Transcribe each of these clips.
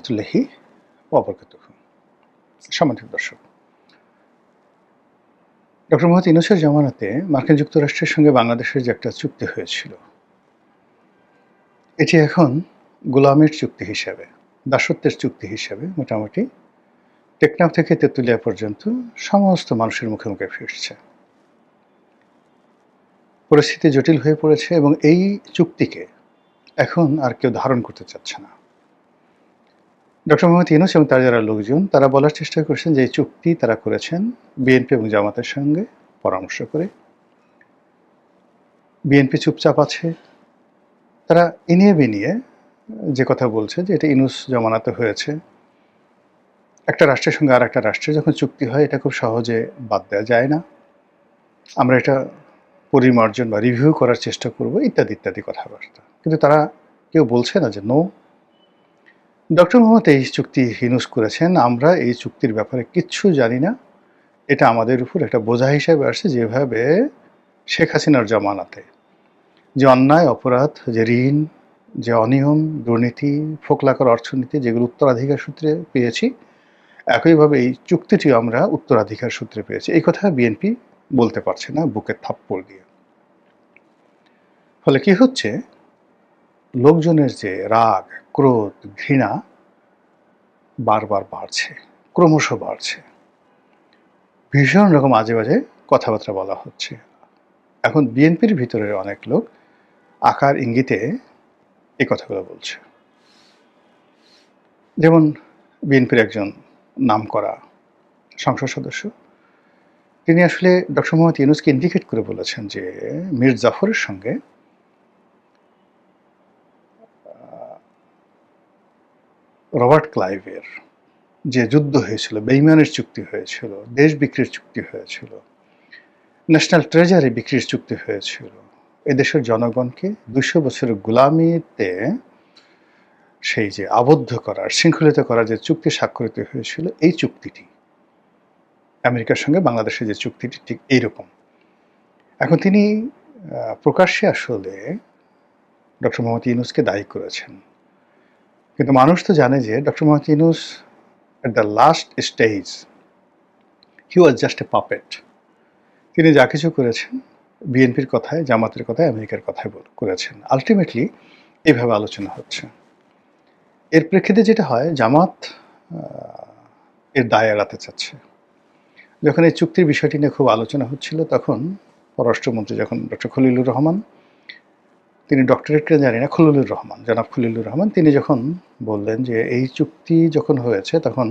রাহমাতুল্লাহি ওয়া বারাকাতুহু। সম্মানিত দর্শক, ডক্টর মোহাম্মদ ইউনূসের জামানাতে মার্কিন যুক্তরাষ্ট্রের সঙ্গে বাংলাদেশের যে একটা চুক্তি হয়েছিল, এটি এখন গোলামির চুক্তি হিসেবে, দাসত্বের চুক্তি হিসেবে মোটামুটি টেকনাফ থেকে তেঁতুলিয়া পর্যন্ত সমস্ত মানুষের মুখে মুখে ফিরছে। পরিস্থিতি জটিল হয়ে পড়েছে এবং এই চুক্তিকে এখন আর কেউ ধারণ করতে চাচ্ছে না। ডক্টর মোহাম্মদ ইউনূস এবং তার যারা লোকজন তারা বলার চেষ্টা করছেন যে এই চুক্তি তারা করেছেন বিএনপি এবং জামাতের সঙ্গে পরামর্শ করে। বিএনপি চুপচাপ আছে। তারা ইনিয়ে বিনিয়ে যে কথা বলছে যে এটা ইউনূস জমানাতে হয়েছে। একটা রাষ্ট্রের সঙ্গে আর একটা রাষ্ট্রের যখন চুক্তি হয় এটা খুব সহজে বাদ দেওয়া যায় না। আমরা এটা পরিমার্জন বা রিভিউ করার চেষ্টা করব, ইত্যাদি ইত্যাদি কথাবার্তা। কিন্তু তারা কেউ বলছে না যে নো, ডক্টর মোহাম্মদ এই চুক্তি ইউনূস করেছেন, আমরা এই চুক্তির ব্যাপারে কিচ্ছু জানি না, এটা আমাদের উপর একটা বোঝা হিসেবে আসছে। যেভাবে শেখ হাসিনার জমানাতে যে অন্যায় অপরাধ, যে ঋণ, যে অনিয়ম, দুর্নীতি, ফোকলাকর অর্থনীতি যেগুলো উত্তরাধিকার সূত্রে পেয়েছি, একইভাবে এই চুক্তিটিও আমরা উত্তরাধিকার সূত্রে পেয়েছি। এই কথা বিএনপি বলতে পারছে না বুকে থাপ্পড় দিয়ে। ফলে কি হচ্ছে, লোকজনের যে রাগ, ক্রোধ, ঘৃণা বারবার বাড়ছে, ক্রমশ বাড়ছে। ভীষণ রকম আজে বাজে কথাবার্তা বলা হচ্ছে। এখন বিএনপির ভিতরের অনেক লোক আকার ইঙ্গিতে এই কথাগুলো বলছে। যেমন বিএনপির একজন নামকরা সংসদ সদস্য, তিনি আসলে ডক্টর মোহাম্মদ ইউনূসকে ইন্ডিকেট করে বলেছেন যে মীর জাফরের সঙ্গে রবার্ট ক্লাইভের যে যুদ্ধ হয়েছিল, বেইমানের চুক্তি হয়েছিল, দেশ বিক্রির চুক্তি হয়েছিল, ন্যাশনাল ট্রেজারি বিক্রির চুক্তি হয়েছিল, এদেশের জনগণকে ২০০ বছরের গোলামিতে সেই যে আবদ্ধ করার, শৃঙ্খলিত করার যে চুক্তি স্বাক্ষরিত হয়েছিল, এই চুক্তিটি আমেরিকার সঙ্গে বাংলাদেশের যে চুক্তিটি ঠিক এইরকম। এখন তিনি প্রকাশ্যে আসলে ডক্টর মোহাম্মদ ইউনূসকে দায়ী করেছেন, কিন্তু মানুষ তো জানে যে doctor Mohammad Yunus at the last stage he was just a puppet. তিনি যা কিছু করেছেন বিএনপির কথায়, জামাতের কথায়, আমেরিকার কথায় করেছেন। আলটিমেটলি এইভাবে আলোচনা হচ্ছে। এর প্রেক্ষিতে যেটা হয়, জামাত এর দায় এড়াতে চাচ্ছে। যখন এই চুক্তির বিষয়টি নিয়ে খুব আলোচনা হচ্ছিল, তখন পররাষ্ট্রমন্ত্রী যখন ডক্টর খলিলুর রহমান, তিনি ডক্টরেটকে জানি না, খলিলুর রহমান, জনাব খলিলুর রহমান, তিনি যখন বললেন যে এই চুক্তি যখন হয়েছে তখন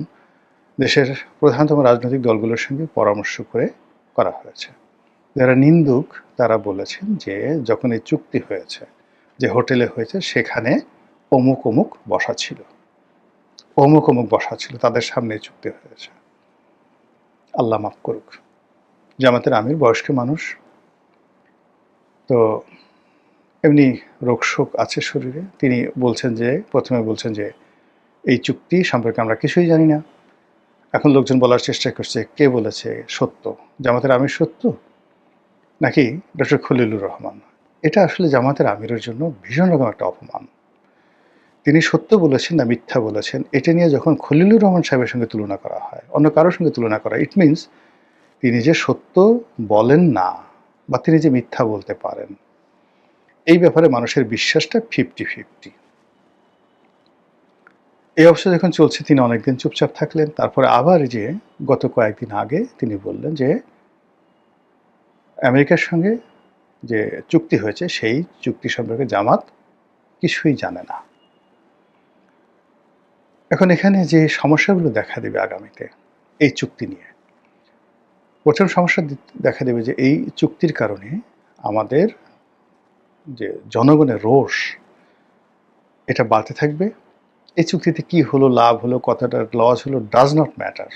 দেশের প্রধানতম রাজনৈতিক দলগুলোর সঙ্গে পরামর্শ করে করা হয়েছে। যারা নিন্দুক তারা বলেছেন যে যখন এই চুক্তি হয়েছে, যে হোটেলে হয়েছে, সেখানে অমুক অমুক বসা ছিল, অমুক অমুক বসা ছিল, তাদের সামনে চুক্তি হয়েছে। আল্লাহ মাফ করুক, জামাতের আমির বয়স্ক মানুষ, তো এমনি রোগশোক আছে শরীরে। তিনি বলছেন যে, প্রথমে বলছেন যে এই চুক্তি সম্পর্কে আমরা কিছুই জানি না। এখন লোকজন বলার চেষ্টা করছে কে বলেছে সত্য, জামাতের আমির সত্য নাকি ডক্টর খলিলুর রহমান। এটা আসলে জামাতের আমিরের জন্য ভীষণ রকম একটা অপমান। তিনি সত্য বলেছেন না মিথ্যা বলেছেন, এটা নিয়ে যখন খলিলুর রহমান সাহেবের সঙ্গে তুলনা করা হয়, অন্য কারোর সঙ্গে তুলনা করা, ইট মিনস তিনি যে সত্য বলেন না বা তিনি যে মিথ্যা বলতে পারেন, এই ব্যাপারে মানুষের বিশ্বাসটা 50-50। এই অবস্থা যখন চলছে, তিনি অনেকদিন চুপচাপ থাকলেন। তারপরে আবার যে গত কয়েকদিন আগে তিনি বললেন যে আমেরিকার সঙ্গে যে চুক্তি হয়েছে সেই চুক্তি সম্পর্কে জামাত কিছুই জানে না। এখন এখানে যে সমস্যাগুলো দেখা দেবে আগামীতে এই চুক্তি নিয়ে, প্রথম সমস্যা দেখা দেবে যে এই চুক্তির কারণে আমাদের যে জনগণের রোষ, এটা বাড়তে থাকবে। এই চুক্তিতে কি হলো, লাভ হলো, কতটা লস হলো, ডাজ নট ম্যাটার।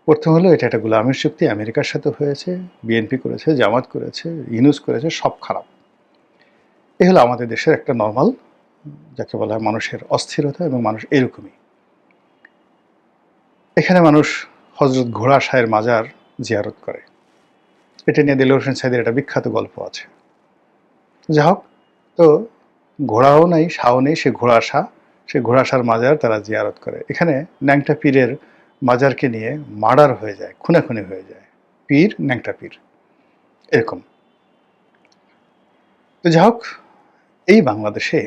প্রথম হলো এটা একটা গোলামির চুক্তি, আমেরিকার সাথে হয়েছে, বিএনপি করেছে, জামাত করেছে, ইউনূস করেছে, সব খারাপ। এই হলো আমাদের দেশের একটা নর্মাল, যাকে বলা হয় মানুষের অস্থিরতা, এবং মানুষ এরকমই। এখানে মানুষ হজরত ঘোড়া শাহের মাজার জিয়ারত করে, এটা নিয়ে দেলোয়ার হোসেন সাইদের একটা বিখ্যাত গল্প আছে। যা হোক, তো ঘোড়াও নাই, শাহও নেই, সে ঘোড়া শাহ সে ঘোড়াসার মাজার তারা জিয়ারত করে। এখানে ন্যাংটা পীরের মাজারকে নিয়ে মার্ডার হয়ে যায়, খুনাখুনি হয়ে যায়, পীর ন্যাংটা পীর এরকম। তো যাই হোক, এই বাংলাদেশে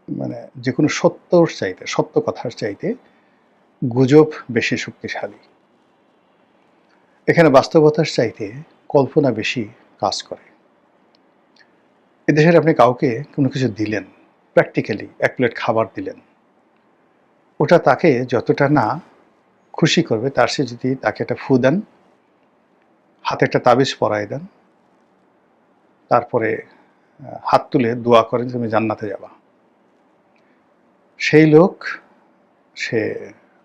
মানে যে কোনো সত্যর চাইতে, সত্য কথার চাইতে গুজব বেশি শক্তিশালী। এখানে বাস্তবতার চাইতে কল্পনা বেশি কাজ করে। এদেশের আপনি কাউকে কোনো কিছু দিলেন, প্র্যাকটিক্যালি এক প্লেট খাবার দিলেন, ওটা তাকে যতটা না খুশি করবে তার সে যদি তাকে একটা ফু দেন, হাতে একটা তাবিজ পরায় দেন, তারপরে হাত তুলে দোয়া করেন তুমি জান্নাতে যাবা, সেই লোক সে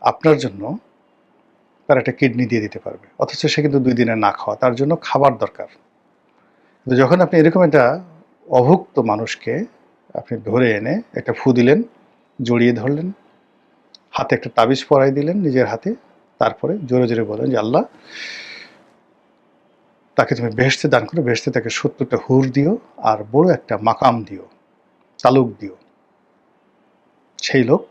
আপনার জন্য তার একটা কিডনি দিয়ে দিতে পারবে, অথচ সে কিন্তু 2 দিনে না খাওয়া, তার জন্য খাবার দরকার। কিন্তু যখন আপনি এরকম একটা অভুক্ত মানুষকে আপনি ধরে এনে একটা ফু দিলেন, জড়িয়ে ধরলেন, হাতে একটা তাবিজ পরাই দিলেন নিজের হাতে, তারপরে জোরে জোরে বলেন যে আল্লাহ তাকে তুমি বেহেশতে দান করো, বেহেশতে তাকে 70টা হুর দিও আর বড় একটা মাকাম দিও, তালুক দিও। সেই লোক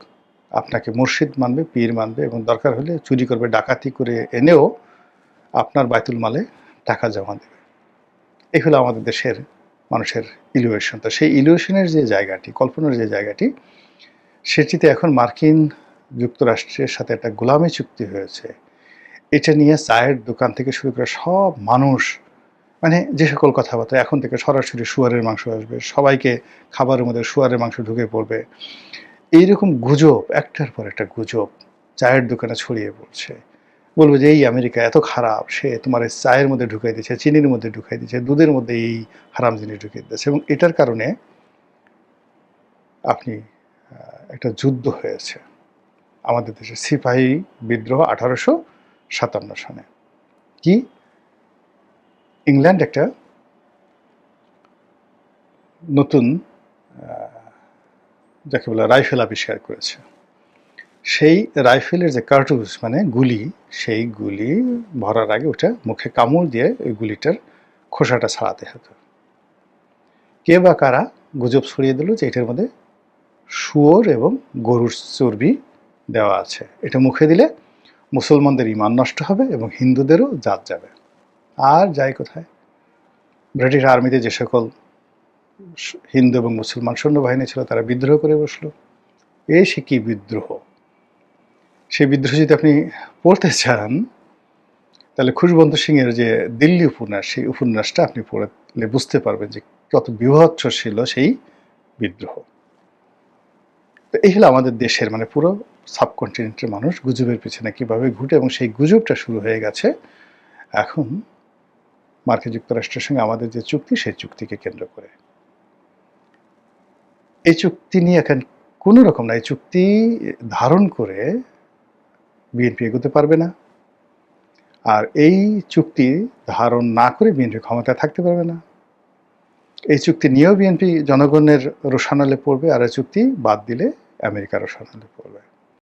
আপনাকে মুর্শিদ মানবে, পীর মানবে এবং দরকার হলে চুরি করবে, ডাকাতি করে এনেও আপনার বাইতুল মালে টাকা জমা দেবে। এই হলো আমাদের দেশের মানুষের ইলিউশন। তো সেই ইলিউশনের যে জায়গাটি, কল্পনার যে জায়গাটি, সেটিতে এখন মার্কিন যুক্তরাষ্ট্রের সাথে একটা গোলামি চুক্তি হয়েছে। এটা নিয়ে চায়ের দোকান থেকে শুরু করে সব মানুষ, মানে যে সকল কথাবার্তা, এখন থেকে সরাসরি শুয়ারের মাংস আসবে, সবাইকে খাবারের মধ্যে শুয়ারের মাংস ঢুকে পড়বে, এইরকম গুজব একটার পর একটা গুজব চায়ের দোকানে ছড়িয়ে পড়ছে। বলবো যে এই আমেরিকা এত খারাপ, সে তোমার এই চায়ের মধ্যে ঢুকাই দিচ্ছে, চিনির মধ্যে ঢুকাই দিচ্ছে, দুধের মধ্যে এই হারাম জিনিস ঢুকিয়ে দিচ্ছে। এবং এটার কারণে আপনি একটা যুদ্ধ হয়েছে আমাদের দেশে, সিপাহী বিদ্রোহ 1857 সনে। কি ইংল্যান্ড একটা নতুন যাকে বলে রাইফেল আবিষ্কার করেছে। সেই রাইফেলের যে কার্টুজ মানে গুলি, সেই গুলি ভরার আগে ওটা মুখে কামড় দিয়ে ওই গুলিটার খোসাটা ছাড়াতে হতো। কে বা কারা গুজব ছড়িয়ে দিল যে এটার মধ্যে শুয়োর এবং গরুর চর্বি দেওয়া আছে, এটা মুখে দিলে মুসলমানদের ঈমান নষ্ট হবে এবং হিন্দুদেরও জাত যাবে। আর যাই কোথায়, ব্রিটিশ আর্মিতে যে সকল হিন্দু এবং মুসলমান সৈন্যবাহিনী ছিল তারা বিদ্রোহ করে বসলো। সে কি বিদ্রোহ! সেই বিদ্রোহ যদি আপনি পড়তে চান তাহলে খুশবন্ত সিংয়ের যে দিল্লি উপন্যাস, সেই উপন্যাসটা আপনি পড়লে বুঝতে পারবেন যে কত বীভৎস ছিল সেই বিদ্রোহ। তো এই হলো আমাদের দেশের, মানে পুরো সাবকন্টিনেন্টের মানুষ গুজবের পিছনে কিভাবে ঘুটে, এবং সেই গুজবটা শুরু হয়ে গেছে এখন মার্কিন যুক্তরাষ্ট্রের সঙ্গে আমাদের যে চুক্তি, সেই চুক্তিকে কেন্দ্র করে। এই চুক্তি নিয়ে এখন কোনো রকম না, এই চুক্তি ধারণ করে বিএনপি এগোতে পারবে না, আর এই চুক্তি ধারণ না করে বিএনপি ক্ষমতায় থাকতে পারবে না। এই চুক্তি নিয়েও বিএনপি জনগণের রোষানলে পড়বে, আর এই চুক্তি বাদ দিলে আমেরিকার রোষানলে পড়বে।